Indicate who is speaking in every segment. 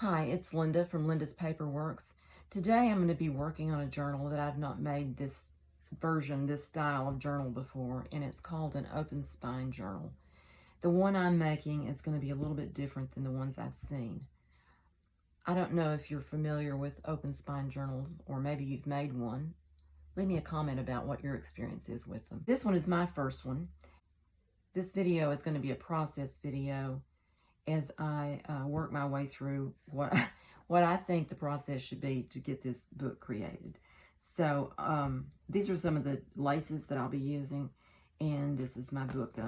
Speaker 1: Hi, it's Linda from Linda's Paperworks. Today I'm going to be working on a journal that I've not made this version, this style of journal before, and it's called an open spine journal. The one I'm making is going to be a little bit different than the ones I've seen. I don't know if you're familiar with open spine journals, or maybe you've made one. Leave me a comment about what your experience is with them. This one is my first one. This video is going to be a process video as I work my way through what I think the process should be to get this book created. So these are some of the laces that I'll be using, and this is my book that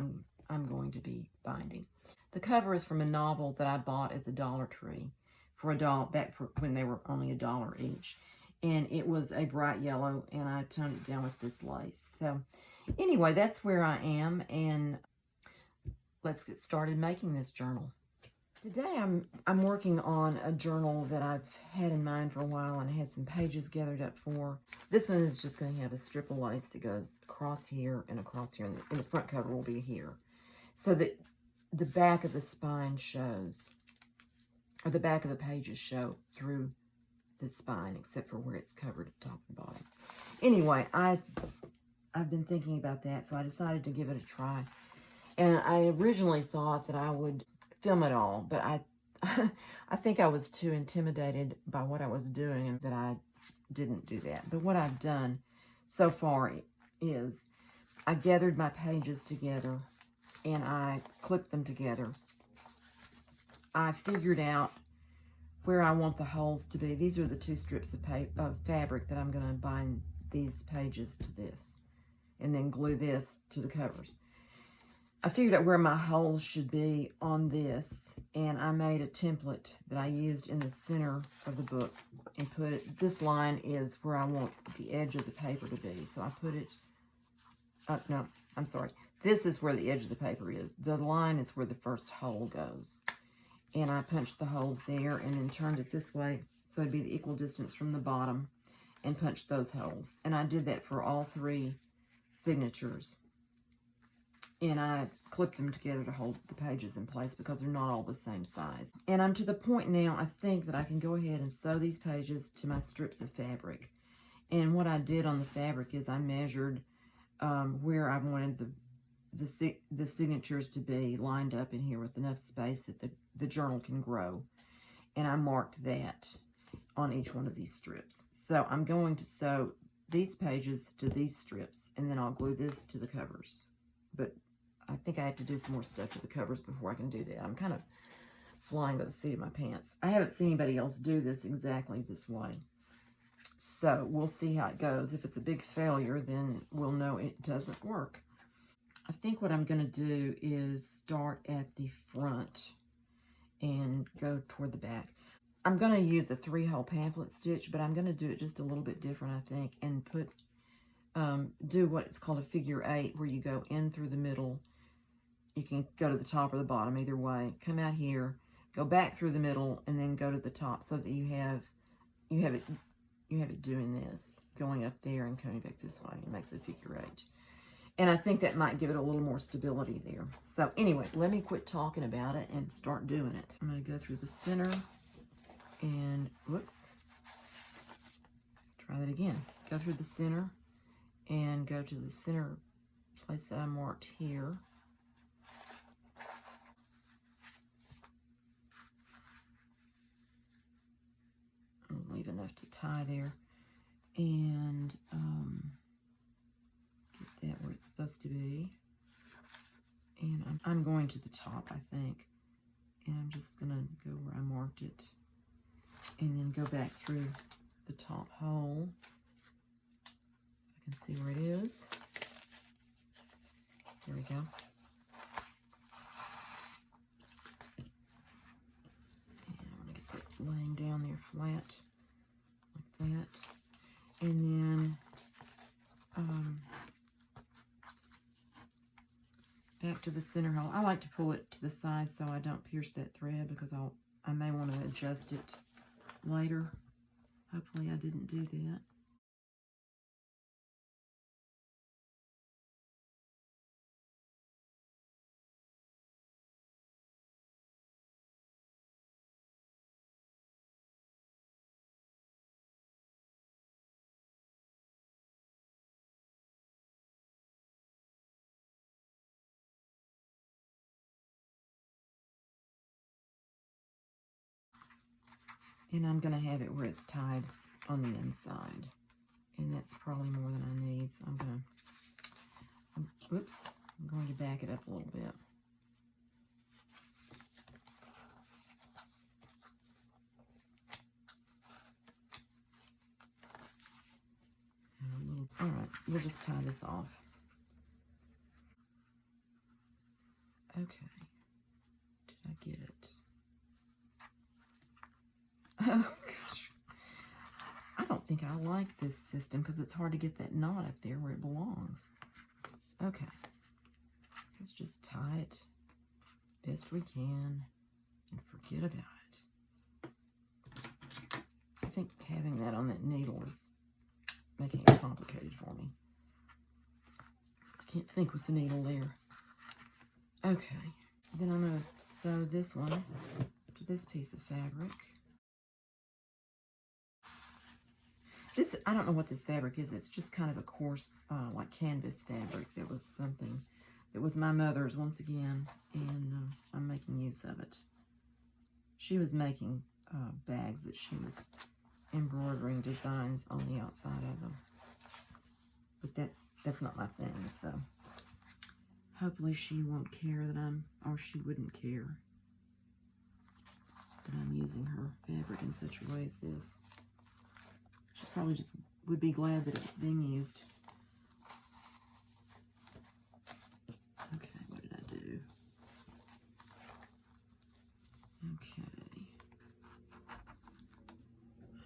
Speaker 1: I'm going to be binding. The cover is from a novel that I bought at the Dollar Tree for $1, back for when they were only $1 each. And it was a bright yellow, and I toned it down with this lace. So anyway, that's where I am, and let's get started making this journal. Today I'm working on a journal that I've had in mind for a while and has some pages gathered up for. This one is just going to have a strip of lace that goes across here, and the front cover will be here. So that the back of the spine shows, or the back of the pages show through the spine, except for where it's covered at top and bottom. Anyway, I've been thinking about that, so I decided to give it a try. And I originally thought that I would film it all, but I think I was too intimidated by what I was doing and that I didn't do that. But what I've done so far is I gathered my pages together and I clipped them together. I figured out where I want the holes to be. These are the two strips of fabric that I'm going to bind these pages to this, and then glue this to the covers. I figured out where my holes should be on this, and I made a template that I used in the center of the book and put it, this line is where I want the edge of the paper to be. So I put it, no, I'm sorry. This is where the edge of the paper is. The line is where the first hole goes. And I punched the holes there and then turned it this way so it'd be the equal distance from the bottom, and punched those holes. And I did that for all three signatures. And I clipped them together to hold the pages in place because they're not all the same size. And I'm to the point now, I think, that I can go ahead and sew these pages to my strips of fabric. And what I did on the fabric is I measured where I wanted the signatures to be lined up in here with enough space that the journal can grow. And I marked that on each one of these strips. So I'm going to sew these pages to these strips, and then I'll glue this to the covers. But I think I have to do some more stuff to the covers before I can do that. I'm kind of flying by the seat of my pants. I haven't seen anybody else do this exactly this way. So we'll see how it goes. If it's a big failure, then we'll know it doesn't work. I think what I'm going to do is start at the front and go toward the back. I'm going to use a 3-hole pamphlet stitch, but I'm going to do it just a little bit different, I think, and do what's called a figure 8, where you go in through the middle. You can go to the top or the bottom, either way. Come out here, go back through the middle, and then go to the top, so that you have it doing this, going up there and coming back this way. It makes a figure 8. And I think that might give it a little more stability there. So anyway, let me quit talking about it and start doing it. I'm going to go through the center and, whoops, try that again. Go through the center and go to the center place that I marked here. I'll leave enough to tie there, and get that where it's supposed to be. And I'm going to the top, I think, and I'm just going to go where I marked it, and then go back through the top hole. I can see where it is. There we go. And I'm going to get that laying down there flat, like that. And then back to the center hole. I like to pull it to the side so I don't pierce that thread, because I may want to adjust it later. Hopefully I didn't do that. And I'm going to have it where it's tied on the inside. And that's probably more than I need, so I'm going to back it up a little bit. All right, we'll just tie this off. Okay, did I get it? Oh, gosh. I don't think I like this system because it's hard to get that knot up there where it belongs. Okay, let's just tie it best we can and forget about it. I think having that on that needle is making it complicated for me. I can't think with the needle there. Okay, then I'm going to sew this one to this piece of fabric. This, I don't know what this fabric is. It's just kind of a coarse, like canvas fabric. That was something that was my mother's once again, and I'm making use of it. She was making bags that she was embroidering designs on the outside of them. But that's not my thing, so hopefully she won't care that or she wouldn't care that I'm using her fabric in such a way as this. She probably just would be glad that it was being used. Okay, what did I do? Okay.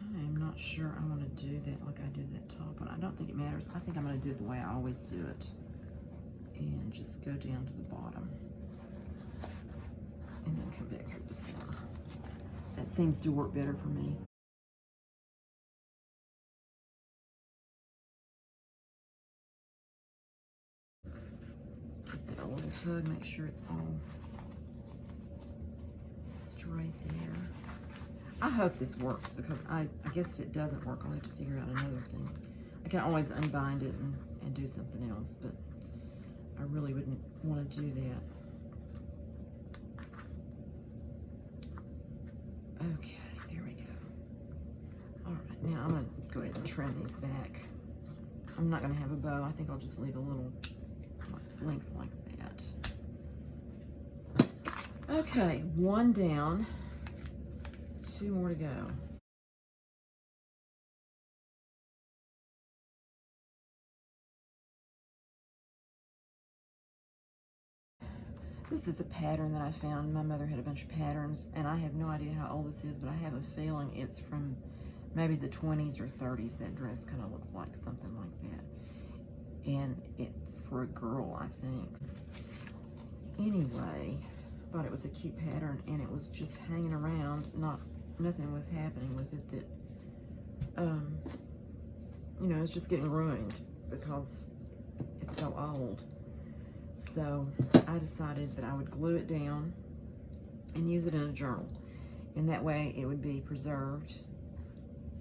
Speaker 1: I'm not sure I want to do that like I did that top one. I don't think it matters. I think I'm going to do it the way I always do it. And just go down to the bottom. And then come back through the center. That seems to work better for me. Let's give that a little tug, make sure it's all straight there. I hope this works because I guess if it doesn't work, I'll have to figure out another thing. I can always unbind it and do something else, but I really wouldn't want to do that. Okay, there we go. All right, now I'm going to go ahead and trim these back. I'm not going to have a bow. I think I'll just leave a little length like that. Okay, one down, two more to go. This is a pattern that I found. My mother had a bunch of patterns, and I have no idea how old this is, but I have a feeling it's from maybe the 20s or 30s. That dress kind of looks like something like that. And it's for a girl, I think. Anyway, I thought it was a cute pattern, and it was just hanging around. Nothing was happening with it that, you know, it's just getting ruined because it's so old. So I decided that I would glue it down and use it in a journal. And that way it would be preserved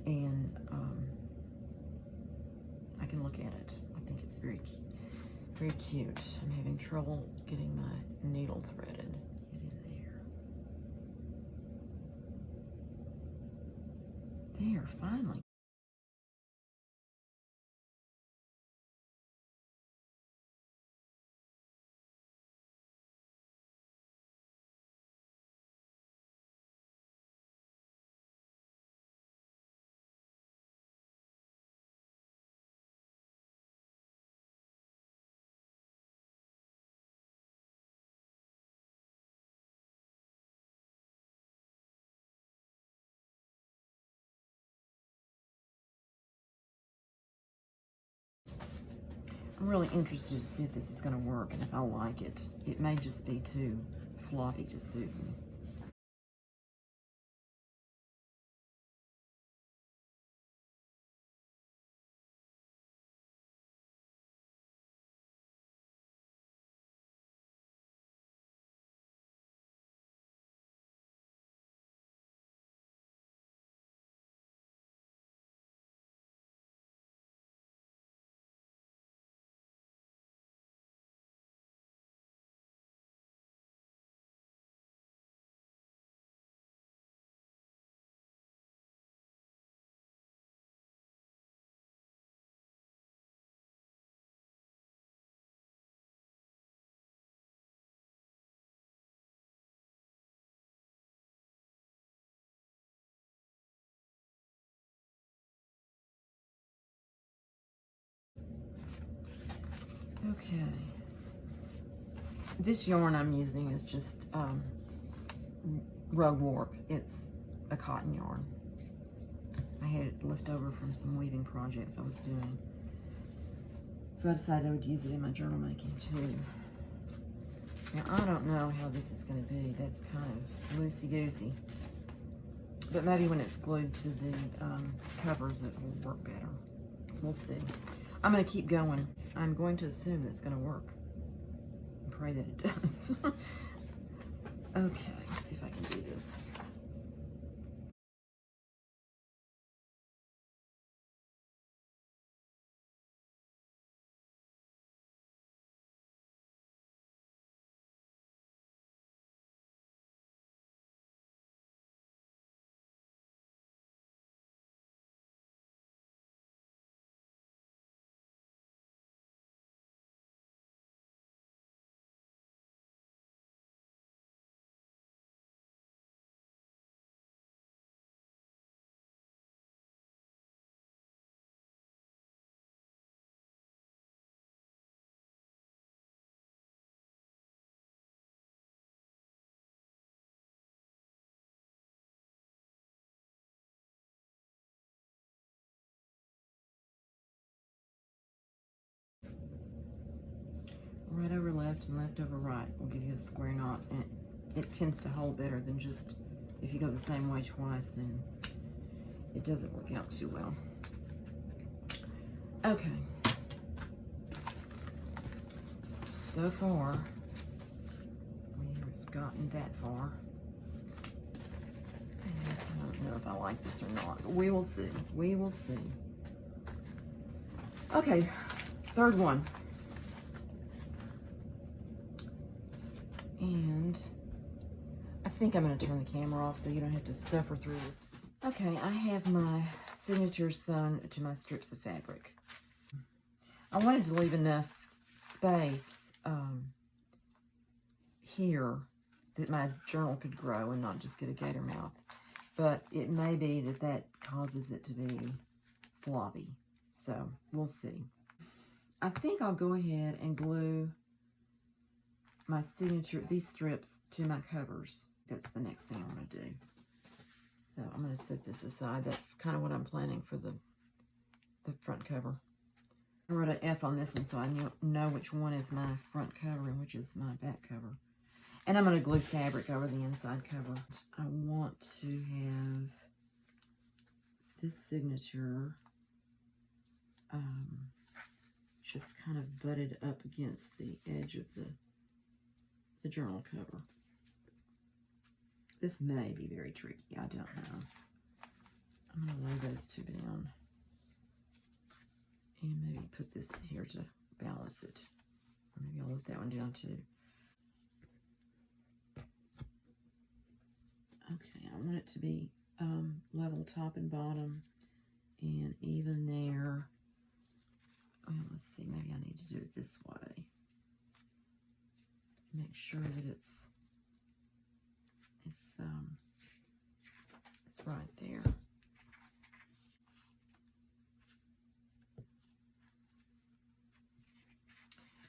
Speaker 1: and I can look at it. I think it's very cute. I'm having trouble getting my needle threaded. Get in there. There, finally. I'm really interested to see if this is going to work and if I like it. It may just be too floppy to suit me. Okay. This yarn I'm using is just rug warp. It's a cotton yarn. I had it left over from some weaving projects I was doing. So I decided I would use it in my journal making too. Now I don't know how this is going to be. That's kind of loosey-goosey. But maybe when it's glued to the covers it will work better. We'll see. I'm going to keep going. I'm going to assume it's going to work. And pray that it does. Okay, let's see if I can do this. Right over left and left over right will give you a square knot, and it tends to hold better than just if you go the same way twice, then it doesn't work out too well. Okay. So far, we've gotten that far. And I don't know if I like this or not, but we will see. We will see. Okay, third one. And I think I'm going to turn the camera off so you don't have to suffer through this. Okay, I have my signature sewn to my strips of fabric. I wanted to leave enough space here that my journal could grow and not just get a gator mouth. But it may be that that causes it to be floppy. So we'll see. I think I'll go ahead and glue my signature, these strips, to my covers. That's the next thing I'm going to do. So I'm going to set this aside. That's kind of what I'm planning for the front cover. I wrote an F on this one so I know which one is my front cover and which is my back cover. And I'm going to glue fabric over the inside cover. I want to have this signature just kind of butted up against the edge of the journal cover. This may be very tricky. I don't know. I'm going to lay those two down. And maybe put this here to balance it. Or maybe I'll let that one down too. Okay, I want it to be level top and bottom and even there. Well, let's see, maybe I need to do it this way. Make sure that it's right there.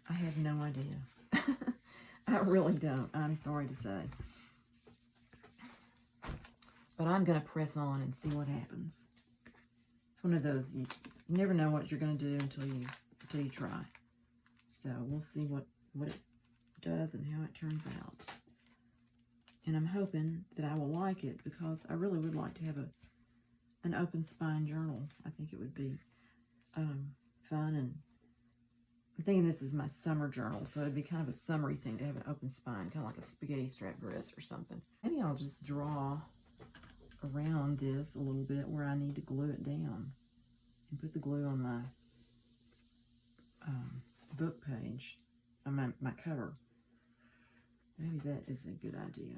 Speaker 1: I have no idea. I really don't. I'm sorry to say. But I'm going to press on and see what happens. It's one of those, you never know what you're going to do until you try. So we'll see what it does and how it turns out. And I'm hoping that I will like it because I really would like to have an open spine journal. I think it would be fun, and I'm thinking this is my summer journal, so it'd be kind of a summery thing to have an open spine, kind of like a spaghetti strap dress or something. Maybe I'll just draw around this a little bit where I need to glue it down and put the glue on my book page, on my cover. Maybe that is a good idea.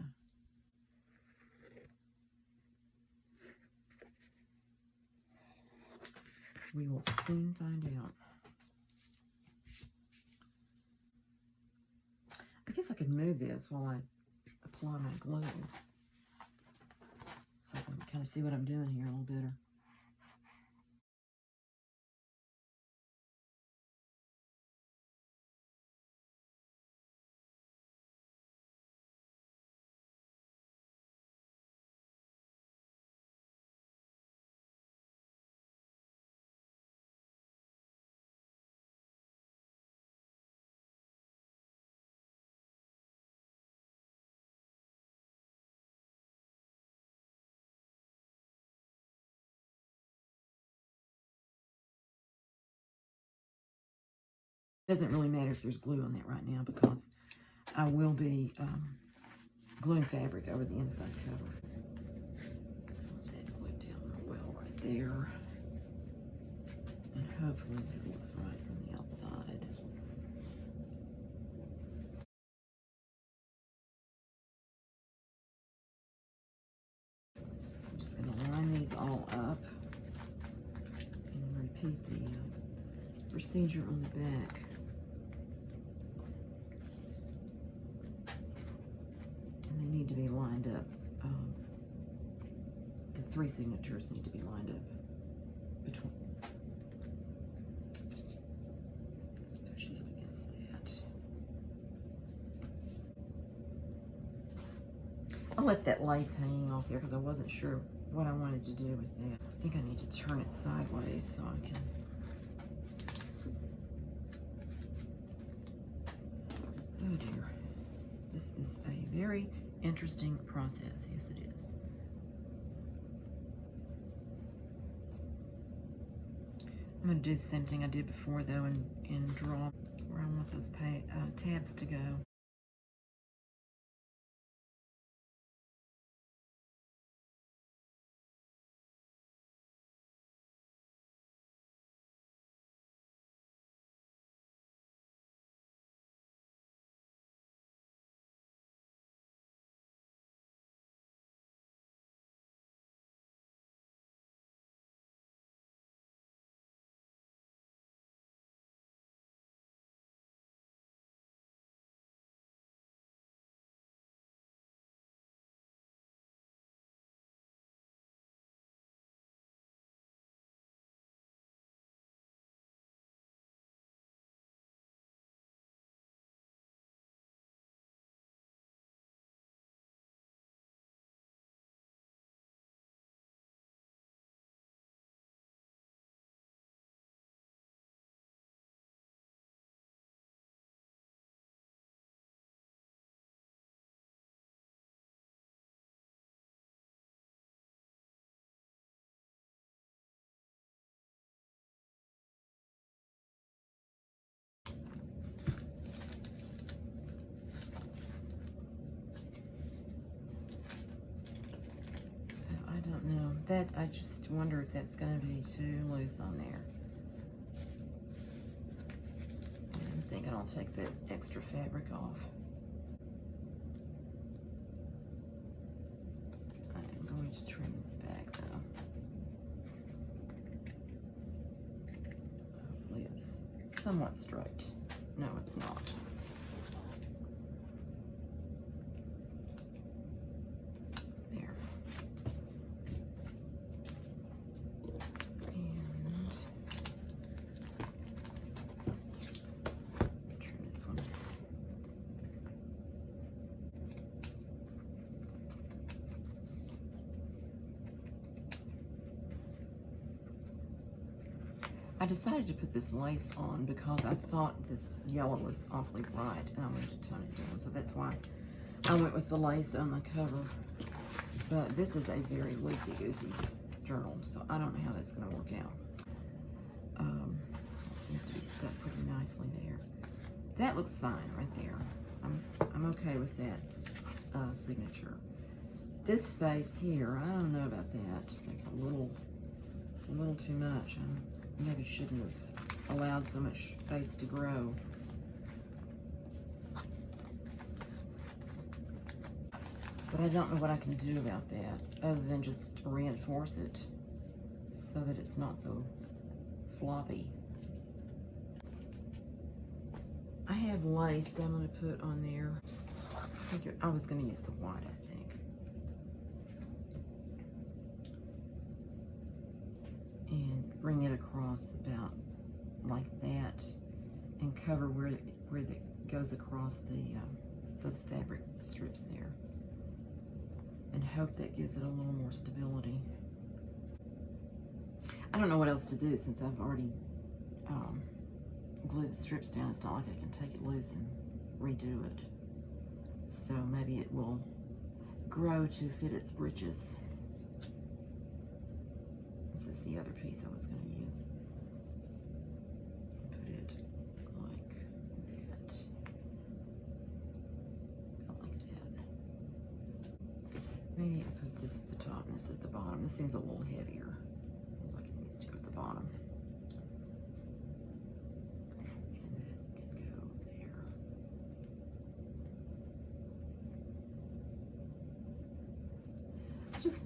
Speaker 1: We will soon find out. I guess I could move this while I apply my glue, so I can kind of see what I'm doing here a little better. Doesn't really matter if there's glue on that right now because I will be gluing fabric over the inside cover. Put that glue down real well right there. And hopefully that looks right from the outside. I'm just going to line these all up and repeat the procedure on the back. And they need to be lined up. The three signatures need to be lined up between. Let's push it up against that. I left that lace hanging off there because I wasn't sure what I wanted to do with that. I think I need to turn it sideways so I can. Oh dear. This is a very interesting process. Yes, it is. I'm going to do the same thing I did before, though, and draw where I want those tabs to go. I don't know. That, I just wonder if that's going to be too loose on there. And I'm thinking I'll take that extra fabric off. I am going to trim this back though. Hopefully it's somewhat straight. No, it's not. I decided to put this lace on because I thought this yellow was awfully bright and I wanted to tone it down. So that's why I went with the lace on the cover. But this is a very loosey-goosey journal, so I don't know how that's going to work out. It seems to be stuck pretty nicely there. That looks fine right there. I'm okay with that signature. This space here, I don't know about that. That's a little too much. I maybe shouldn't have allowed so much space to grow. But I don't know what I can do about that other than just reinforce it so that it's not so floppy. I have lace that I'm going to put on there. I was going to use the white, I think. And bring it across about like that and cover where it goes across the those fabric strips there. And hope that gives it a little more stability. I don't know what else to do since I've already glued the strips down. It's not like I can take it loose and redo it. So maybe it will grow to fit its britches. This is the other piece I was going to use. Put it like This seems a little heavier. Seems like it needs to go at the bottom. And that can go there.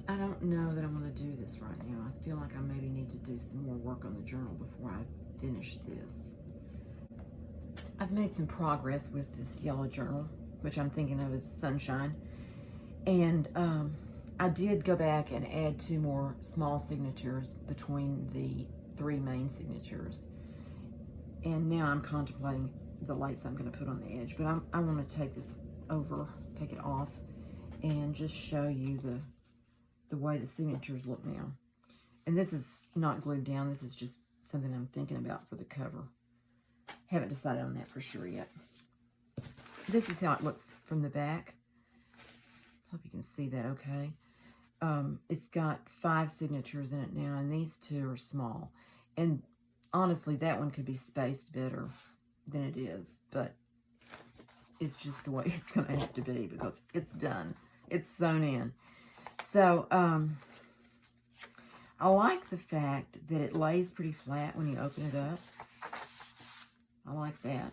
Speaker 1: I don't know that I want to do this right now. I feel like I maybe need to do some more work on the journal before I finish this. I've made some progress with this yellow journal, which I'm thinking of as Sunshine. And I did go back and add 2 more small signatures between the 3 main signatures. And now I'm contemplating the lace I'm going to put on the edge. But I want to take this over, take it off, and just show you the way the signatures look now. And this is not glued down. This is just something I'm thinking about for the cover. Haven't decided on that for sure yet. This is how it looks from the back. Hope you can see that okay. It's got 5 signatures in it now, and these 2 are small. And honestly, that one could be spaced better than it is, but it's just the way it's going to have to be because it's done. It's sewn in. So, I like the fact that it lays pretty flat when you open it up. I like that.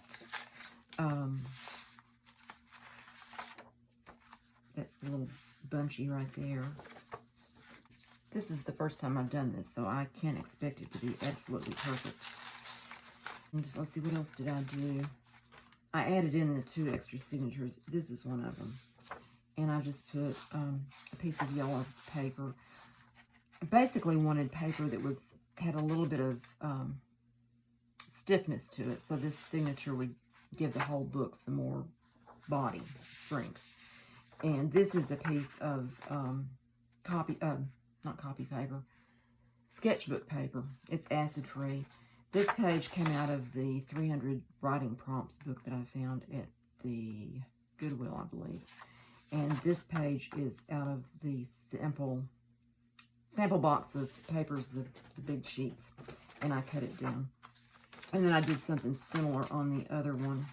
Speaker 1: That's a little bunchy right there. This is the first time I've done this, so I can't expect it to be absolutely perfect. And let's see, what else did I do? I added in the 2 extra signatures. This is one of them. And I just put a piece of yellow paper. I basically wanted paper that had a little bit of stiffness to it, so this signature would give the whole book some more body, strength. And this is a piece of not copy paper, sketchbook paper. It's acid-free. This page came out of the 300 writing prompts book that I found at the Goodwill, I believe. And this page is out of the sample box of papers, the big sheets, and I cut it down. And then I did something similar on the other one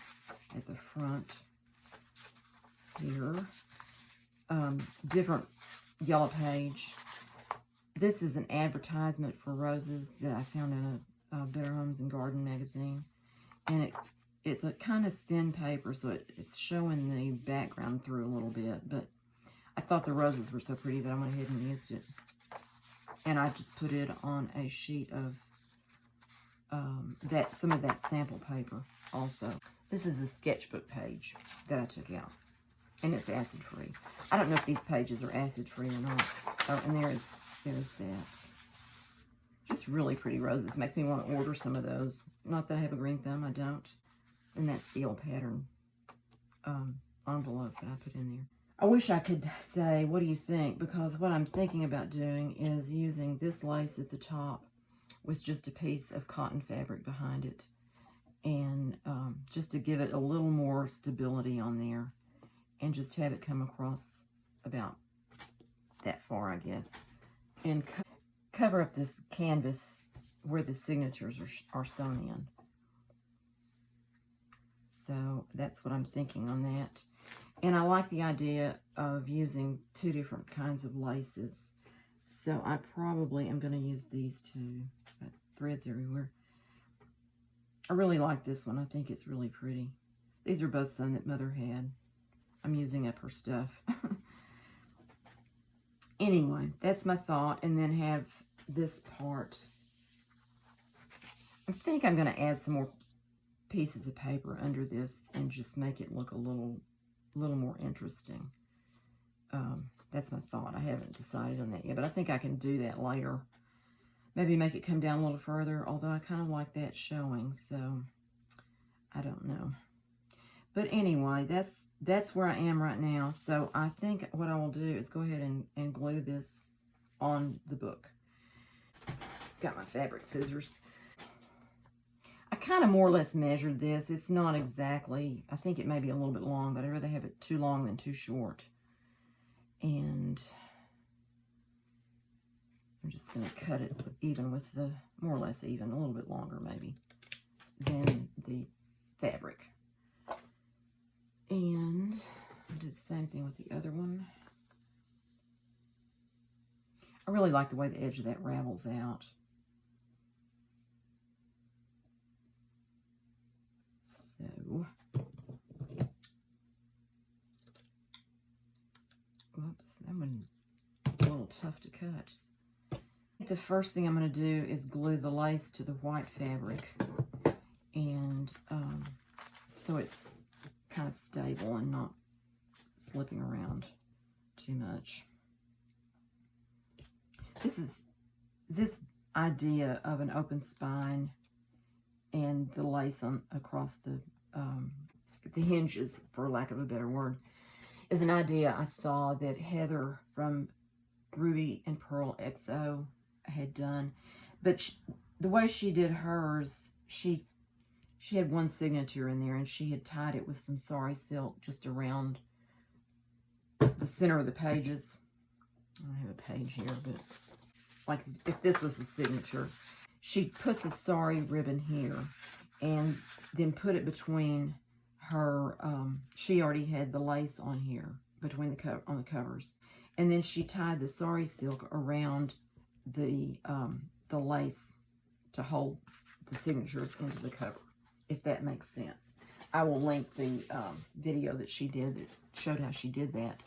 Speaker 1: at the front here. Different yellow page. This is an advertisement for roses that I found in a Better Homes and Garden magazine. And it's a kind of thin paper, so it's showing the background through a little bit. But I thought the roses were so pretty that I went ahead and used it. And I just put it on a sheet of some of that sample paper also. This is a sketchbook page that I took out. And it's acid-free. I don't know if these pages are acid-free or not. Oh, and there's that. Just really pretty roses. Makes me want to order some of those. Not that I have a green thumb, I don't. And that steel pattern envelope that I put in there. I wish I could say, what do you think? Because what I'm thinking about doing is using this lace at the top with just a piece of cotton fabric behind it. And just to give it a little more stability on there. And just have it come across about that far, I guess. And cover up this canvas where the signatures are sewn in. So that's what I'm thinking on that. And I like the idea of using 2 different kinds of laces. So I probably am going to use these 2. Got threads everywhere. I really like this one. I think it's really pretty. These are both sewn that Mother had. I'm using up her stuff. Anyway, that's my thought. And then have this part. I think I'm going to add some more pieces of paper under this and just make it look a little more interesting. That's my thought. I haven't decided on that yet, but I think I can do that later. Maybe make it come down a little further, although I kind of like that showing, so I don't know. But anyway, that's where I am right now. So I think what I will do is go ahead and glue this on the book. Got my fabric scissors. I kind of more or less measured this. It's not exactly, I think it may be a little bit long, but I'd rather have it too long than too short. And I'm just going to cut it even with the, more or less even, a little bit longer maybe, than the fabric. And I did the same thing with the other one. I really like the way the edge of that ravels out. So, oops, that one a little tough to cut. The first thing I'm going to do is glue the lace to the white fabric, and so it's kind of stable and not slipping around too much. This idea of an open spine and the lace across the hinges, for lack of a better word, is an idea I saw that Heather from Ruby and Pearl XO had done. But the way she did hers, she had one signature in there, and she had tied it with some sari silk just around the center of the pages. I don't have a page here, but like if this was the signature, she put the sari ribbon here and then put it between her, she already had the lace on here between on the covers. And then she tied the sari silk around the lace to hold the signatures into the cover, if that makes sense. I will link the video that she did that showed how she did that.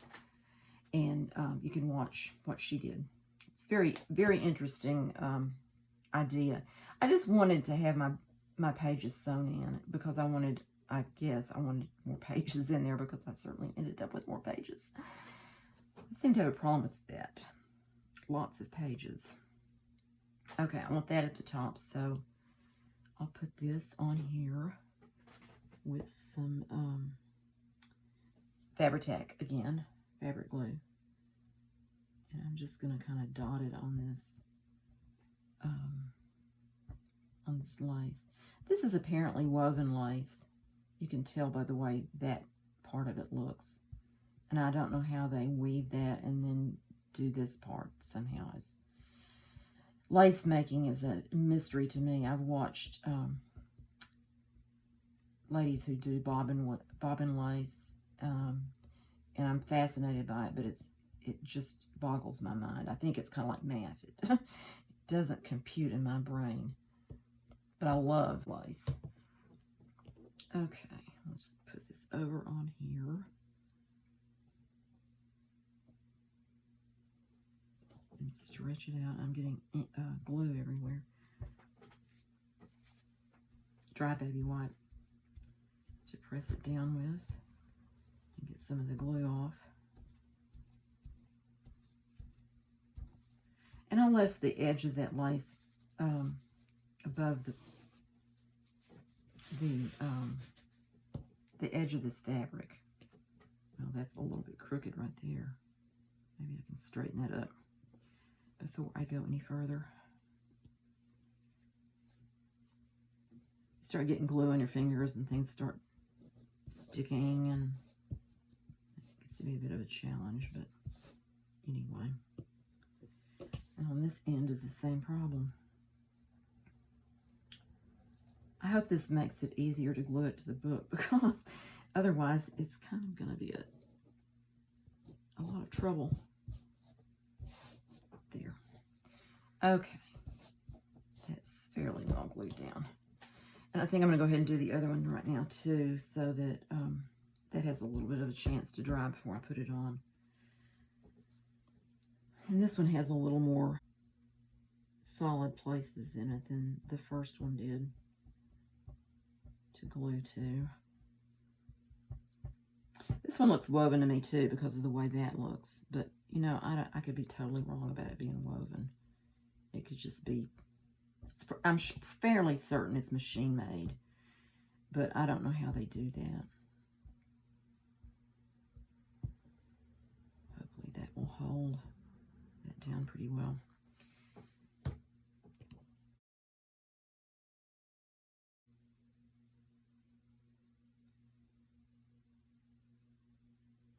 Speaker 1: And you can watch what she did. It's very, very interesting idea. I just wanted to have my pages sewn in because I guess I wanted more pages in there because I certainly ended up with more pages. I seem to have a problem with that. Lots of pages. Okay, I want that at the top, so I'll put this on here with some Fabri-Tac again, fabric glue. And I'm just going to kind of dot it on this lace. This is apparently woven lace. You can tell by the way that part of it looks. And I don't know how they weave that and then do this part somehow. Lace making is a mystery to me. I've watched ladies who do bobbin lace, and I'm fascinated by it, but it just boggles my mind. I think it's kind of like math. It doesn't compute in my brain, but I love lace. Okay, let's put this over on here. And stretch it out. I'm getting glue everywhere. Dry baby wipe to press it down with and get some of the glue off. And I left the edge of that lace above the edge of this fabric. Well, that's a little bit crooked right there. Maybe I can straighten that up before I go any further. Start getting glue on your fingers and things start sticking, and it gets to be a bit of a challenge, but anyway. And on this end is the same problem. I hope this makes it easier to glue it to the book, because otherwise it's kind of going to be a lot of trouble. There. Okay. That's fairly well glued down. And I think I'm going to go ahead and do the other one right now too, so that that has a little bit of a chance to dry before I put it on. And this one has a little more solid places in it than the first one did to glue to. This one looks woven to me too because of the way that looks, but you know, I could be totally wrong about it being woven. It could just be, I'm fairly certain it's machine made, but I don't know how they do that. Hopefully that will hold that down pretty well.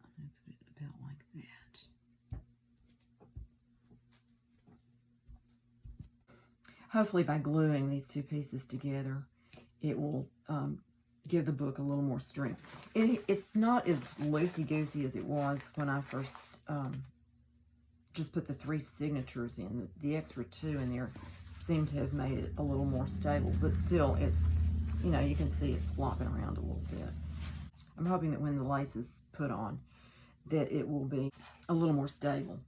Speaker 1: I'm going to put it about like that. Hopefully by gluing these two pieces together, it will give the book a little more strength. It's not as loosey-goosey as it was when I first just put the 3 signatures in. The extra 2 in there seem to have made it a little more stable, but still it's, you know, you can see it's flopping around a little bit. I'm hoping that when the lace is put on, that it will be a little more stable.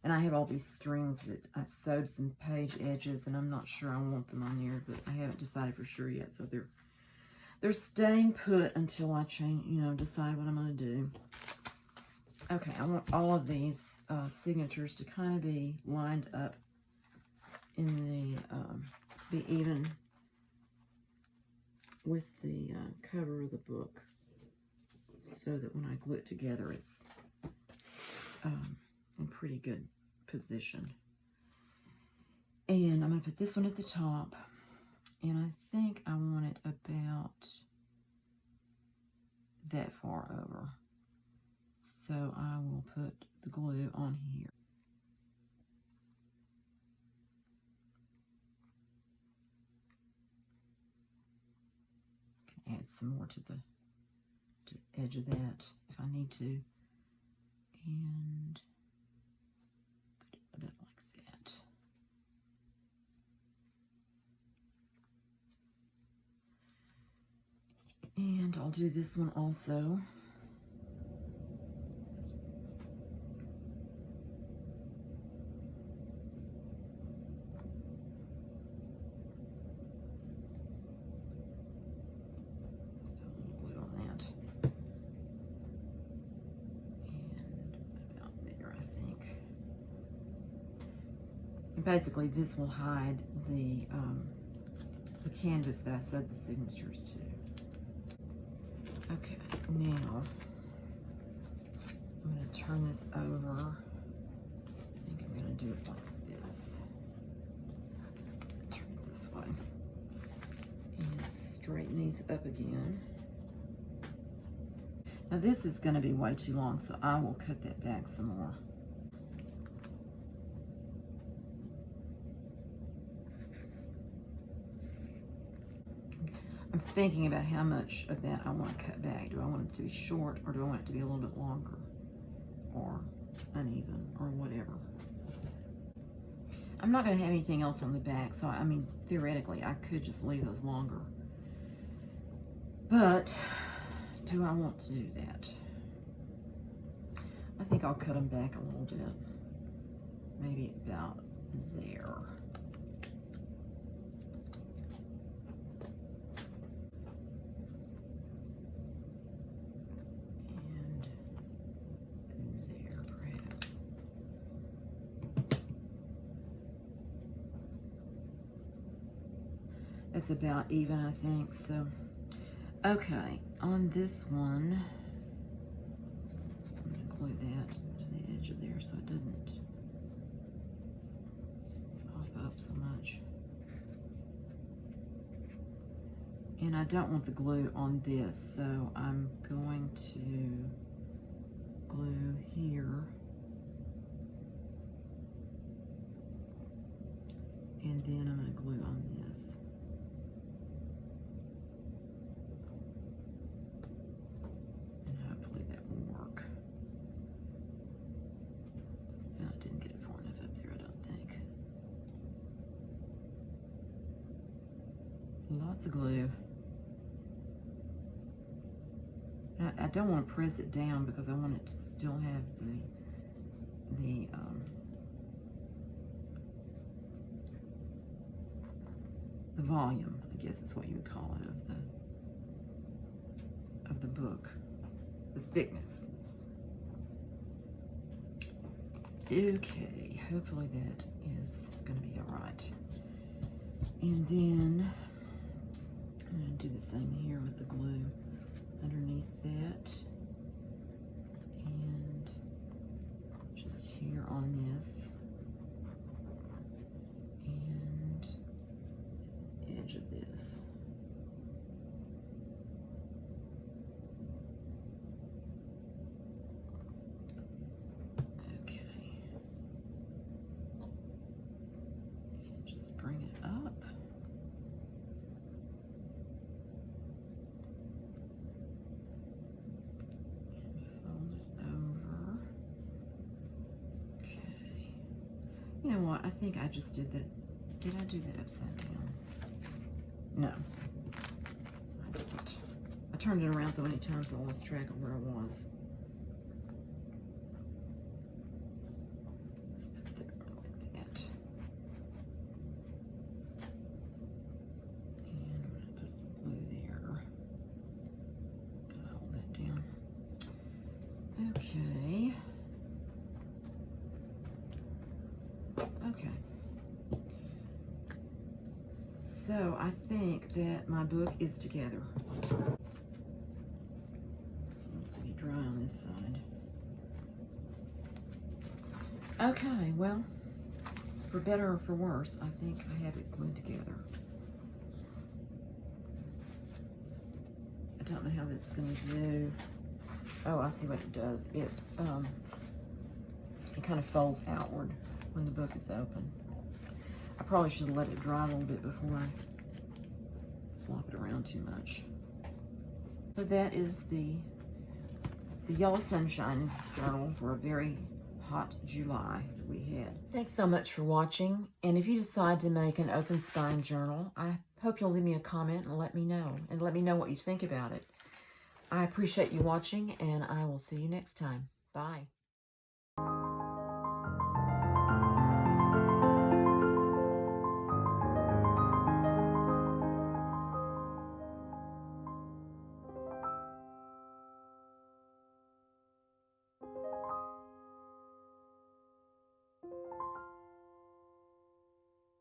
Speaker 1: And I have all these strings that I sewed some page edges, and I'm not sure I want them on there, but I haven't decided for sure yet. So they're staying put until I change, you know, decide what I'm going to do. Okay, I want all of these signatures to kind of be lined up in the, be even with the cover of the book, so that when I glue it together, it's in pretty good position. And I'm going to put this one at the top, and I think I want it about that far over. So I will put the glue on here. Can add some more to the edge of that if I need to. And put it a bit like that. And I'll do this one also. Let's put a little glue on that. And about there, I think. And basically, this will hide the canvas that I sewed the signatures to. Okay, now I'm going to turn this over. I think I'm going to do it like this. Turn it this way. And straighten these up again. Now this is going to be way too long, so I will cut that back some more. I'm thinking about how much of that I want to cut back. Do I want it to be short, or do I want it to be a little bit longer, or uneven, or whatever? I'm not going to have anything else on the back, so I mean, theoretically, I could just leave those longer. But do I want to do that? I think I'll cut them back a little bit. Maybe about there. It's about even, I think. So, okay, on this one, I'm going to glue that to the edge of there so it doesn't pop up so much. And I don't want the glue on this, so I'm going to glue here. And then I'm going to glue on this. Lots of glue. I don't want to press it down because I want it to still have the volume, I guess is what you would call it, of the book, the thickness. Okay, hopefully that is going to be all right. And then I'm going to do the same here with the glue underneath that, and just here on this, and edge of this. Okay. And just bring it up. You know what? I think I just did that. Did I do that upside down? No, I didn't. I turned it around so many times I lost track of where I was. Let's put that like that. And I'm going to put the blue there. Gotta hold that down. Okay. Okay. So I think that my book is together. Seems to be dry on this side. Okay, well, for better or for worse, I think I have it glued together. I don't know how that's going to do. Oh, I see what it does. It kind of folds outward when the book is open. I probably should have let it dry a little bit before I flop it around too much. So that is the Yellow Sunshine journal for a very hot July that we had. Thanks so much for watching. And if you decide to make an open spine journal, I hope you'll leave me a comment and let me know. And let me know what you think about it. I appreciate you watching, and I will see you next time. Bye.